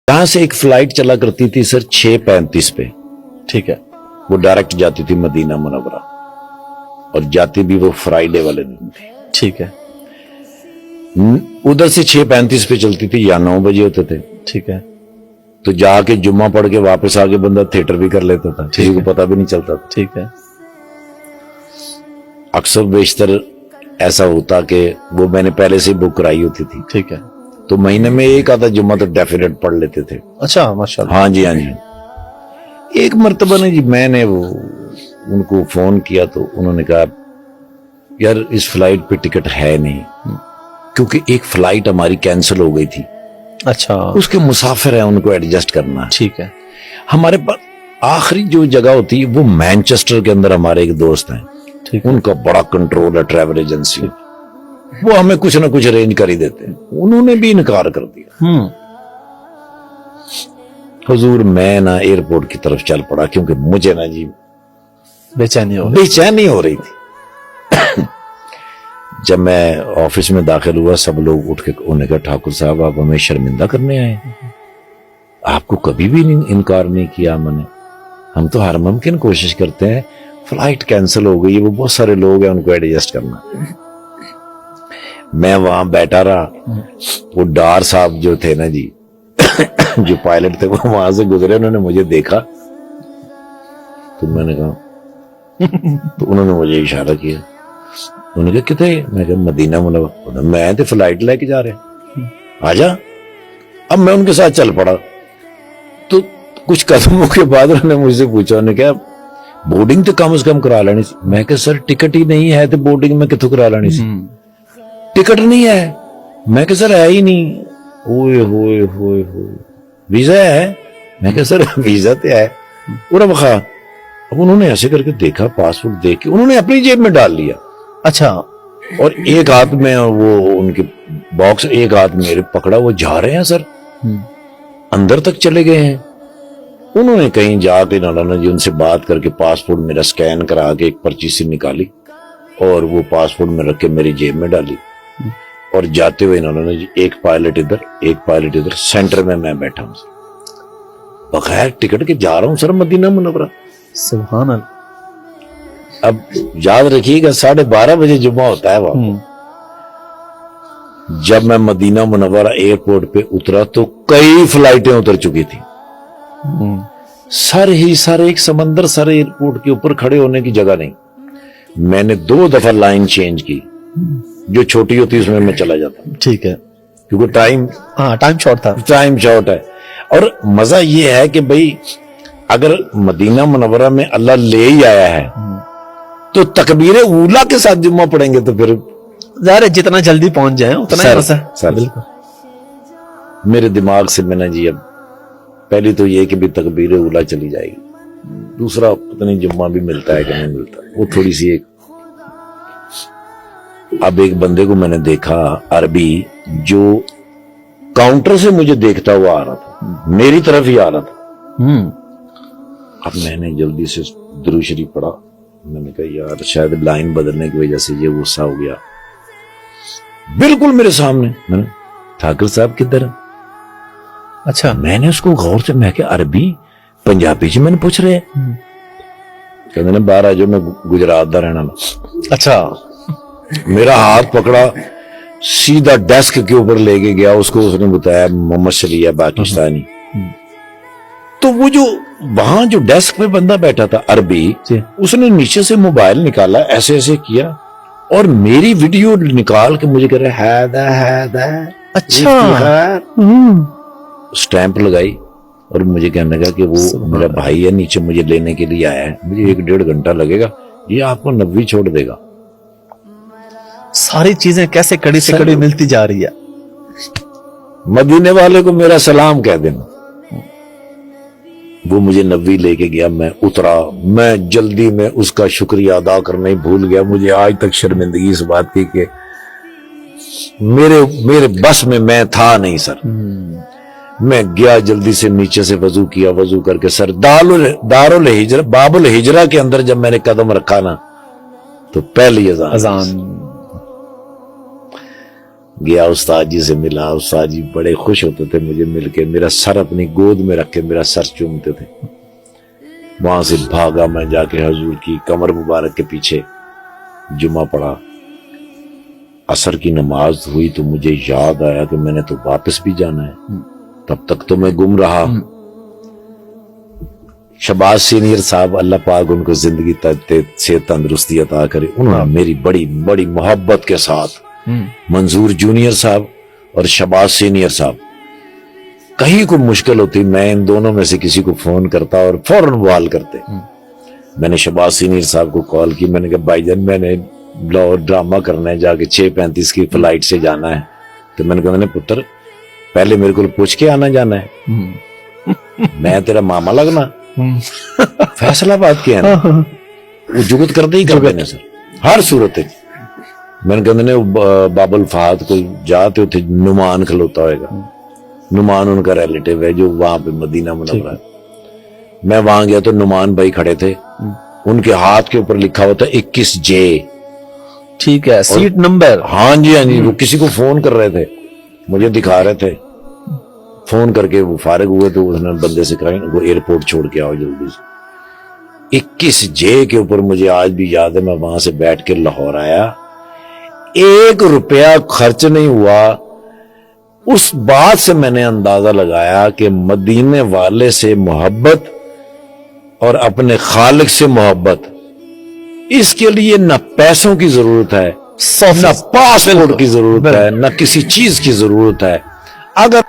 यहां से एक फ्लाइट चला करती थी सर 6:35 पे, ठीक है, वो डायरेक्ट जाती थी मदीना मुनव्वरा और जाती भी वो फ्राइडे वाले दिन थी। ठीक है, उधर से 6:35 पे चलती थी या 9 बजे होते थे, ठीक है, तो जाके जुम्मा पढ़ के वापस आके बंदा थिएटर भी कर लेता था, किसी को पता भी नहीं चलता था। ठीक है, अक्सर बेशतर ऐसा होता कि वो मैंने पहले से बुक कराई होती थी, ठीक है। तो महीने में एक आधा जुम्मा तो डेफिनेट पढ़ लेते थे। अच्छा, माशाल्लाह। हाँ जी, हाँ जी। एक मर्तबा ने जी मैंने वो उनको फोन किया तो उन्होंने कहा यार इस फ्लाइट पे टिकट है नहीं, क्योंकि एक फ्लाइट हमारी कैंसिल हो गई थी, अच्छा, उसके मुसाफिर हैं, उनको एडजस्ट करना है। ठीक है, हमारे पास आखिरी जो जगह होती है वो मैनचेस्टर के अंदर हमारे एक दोस्त हैं, ठीक है, उनका बड़ा कंट्रोल है ट्रैवल एजेंसी, वो हमें कुछ ना कुछ अरेंज कर ही देते हैं। उन्होंने भी इनकार कर दिया। हुजूर मैं ना एयरपोर्ट की तरफ चल पड़ा, क्योंकि मुझे ना जी बेचैनी हो रही थी। जब मैं ऑफिस में दाखिल हुआ सब लोग उठ के उन्होंने कहा ठाकुर साहब आप हमें शर्मिंदा करने आए, आपको कभी भी इनकार नहीं किया मैंने, हम तो हर मुमकिन कोशिश करते हैं, फ्लाइट कैंसिल हो गई है, वो बहुत सारे लोग हैं उनको एडजस्ट करना। मैं वहां बैठा रहा, वो डार साहब जो थे ना जी जो पायलट थे वो वहां से गुजरे, उन्होंने मुझे देखा तो मैंने कहा तो उन्होंने मुझे इशारा किया, उन्होंने कहा कितने, मैं कहा मदीना मुनव्वरा, मैं तो फ्लाइट लेके जा रहे आजा। अब मैं उनके साथ चल पड़ा, तो कुछ कदमों के बाद उन्होंने मुझसे पूछा, उन्होंने कहा बोर्डिंग तो कम से कम करा लेनी सी। मैं कहा सर टिकट ही नहीं है तो बोर्डिंग में कितों करा लेनी सी, टिकट नहीं है। मैं कहा सर है ही नहीं। ओए होए होए होए, वीजा है? मैं कहा सर वीजा तो है। पूरा बखा। अब उन्होंने ऐसे करके देखा, पासपोर्ट देख के उन्होंने अपनी जेब में डाल लिया। अच्छा, और एक हाथ में वो उनके बॉक्स, एक हाथ मेरे पकड़ा, वो जा रहे हैं सर, अंदर तक चले गए हैं। उन्होंने कहीं जाके नाना जी उनसे बात करके पासपोर्ट मेरा स्कैन करा के एक पर्ची से निकाली और वो पासपोर्ट में रख के मेरी जेब में डाली, और जाते हुए नाना जी एक पायलट इधर एक पायलट इधर, सेंटर में मैं बैठा हूं बगैर टिकट के जा रहा हूं सर मदीना मुनव्वरा। सुभान अल्लाह। अब याद रखिएगा 12:30 बजे जुम्मा होता है वहां। जब मैं मदीना मुनव्वरा एयरपोर्ट पे उतरा तो कई फ्लाइटें उतर चुकी थी, सारे ही सारे एक समंदर, सारे एयरपोर्ट के ऊपर खड़े होने की जगह नहीं। मैंने 2 दफा लाइन चेंज की, जो छोटी होती उसमें मैं चला जाता, ठीक है, क्योंकि टाइम शॉर्ट था, टाइम शॉर्ट है। और मजा ये है कि भाई अगर मदीना मुनव्वरा में अल्लाह ले ही आया है तो तकबीर ऊला के साथ जुम्मा पढ़ेंगे तो फिर ज़ाहिर है जितना जल्दी पहुंच जाए उतना ही मजा। सर बिल्कुल मेरे दिमाग से मैंने जी, अब पहली तो ये कि भी तकबीर ऊला चली जाएगी, दूसरा पता नहीं जुम्मा भी मिलता है कि नहीं मिलता, वो थोड़ी सी एक। अब एक बंदे को मैंने देखा अरबी, जो काउंटर से मुझे देखता हुआ आ रहा था, मेरी तरफ ही आ रहा था। अब मैंने जल्दी से दुरूद शरीफ पढ़ा, मैंने कहा यार शायद लाइन बदलने की वजह से ये गुस्सा हो गया। बिल्कुल मेरे सामने, मैंने ठाकुर साहब किधर? अच्छा, मैंने उसको गौर से, मैं क्या अरबी पंजाबी जी मैंने पूछ रहे, कहते ने बाहर आ जाओ, मैं गुजरात दा रहना। अच्छा, मेरा हाथ पकड़ा, सीधा डेस्क के ऊपर लेके गया, उसको उसने बताया मोहम्मद शरीया पाकिस्तानी। तो वो जो वहां जो डेस्क पे बंदा बैठा था अरबी, उसने नीचे से मोबाइल निकाला, ऐसे ऐसे किया और मेरी वीडियो निकाल के मुझे कह रहा है अच्छा, स्टैंप लगाई और मुझे कहने लगा कि वो मेरा भाई है, नीचे मुझे लेने के लिए आया है, मुझे 1-1.5 घंटा लगेगा, ये आपको 90 छोड़ देगा। सारी चीजें कैसे कड़ी से कड़ी मिलती जा रही है। मदीने वाले को मेरा सलाम कह देना। वो मुझे 90 लेके गया, मैं उतरा, मैं जल्दी में उसका शुक्रिया अदा करना ही भूल गया। मुझे आज तक शर्मिंदगी इस बात की कि मेरे बस में मैं था नहीं सर। मैं गया जल्दी से, नीचे से वजू किया, वजू करके सर दारुल हिजरा, बाबुल हिजरा के अंदर जब मैंने कदम रखा ना, तो पहली अजान। گیا استاد جی سے ملا, استاد جی بڑے خوش ہوتے تھے مجھے مل کے, میرا سر اپنی گود میں رکھ کے میرا سر چومتے تھے. وہاں سے بھاگا میں جا کے حضور کی کمر مبارک کے پیچھے جمعہ پڑھا. عصر کی نماز ہوئی تو مجھے یاد آیا کہ میں نے تو واپس بھی جانا ہے, تب تک تو میں گم رہا. شہباز سینئر صاحب اللہ پاک ان کو زندگی سے تندرستی عطا کرے, انہوں نے میری بڑی بڑی محبت کے ساتھ منظور جونیئر صاحب اور شہباز سینئر صاحب, کہیں کوئی مشکل ہوتی میں ان دونوں میں سے کسی کو فون کرتا اور فوراً بحال کرتے. میں نے شہباز سینئر صاحب کو کال کی, میں نے کہا بھائی جان میں نے ڈرامہ کرنا ہے, جا کے 6:35 کی فلائٹ سے جانا ہے. تو میں نے کہا پتر پہلے میرے کو پوچھ کے آنا جانا ہے, میں تیرا ماما لگنا, فیصلہ بات کیا ہے نا, وہ جگت کرتے ہی کرتے ہیں سر ہر صورت. میں نے کہا باب الفہد کو جاتے تھے, نعمان کھلوتا ہوئے گا, نعمان ان کا ریلیٹیو ہے جو وہاں پہ مدینہ منورہ ہے. میں وہاں گیا تو نعمان بھائی کھڑے تھے, ان کے ہاتھ کے اوپر لکھا ہوا تھا 21J. ٹھیک ہے, سیٹ نمبر. ہاں جی ہاں جی, وہ کسی کو فون کر رہے تھے, مجھے دکھا رہے تھے. فون کر کے وہ فارغ ہوئے تو اس نے بندے سے کہا وہ ایئرپورٹ چھوڑ کے آؤ جلدی سے. 21J کے اوپر مجھے آج بھی یاد ہے, میں وہاں سے بیٹھ کے لاہور آیا, 1 روپیہ خرچ نہیں ہوا. اس بات سے میں نے اندازہ لگایا کہ مدینے والے سے محبت اور اپنے خالق سے محبت, اس کے لیے نہ پیسوں کی ضرورت ہے, نہ پاسپورٹ کی ضرورت ہے, نہ کسی چیز کی ضرورت ہے. اگر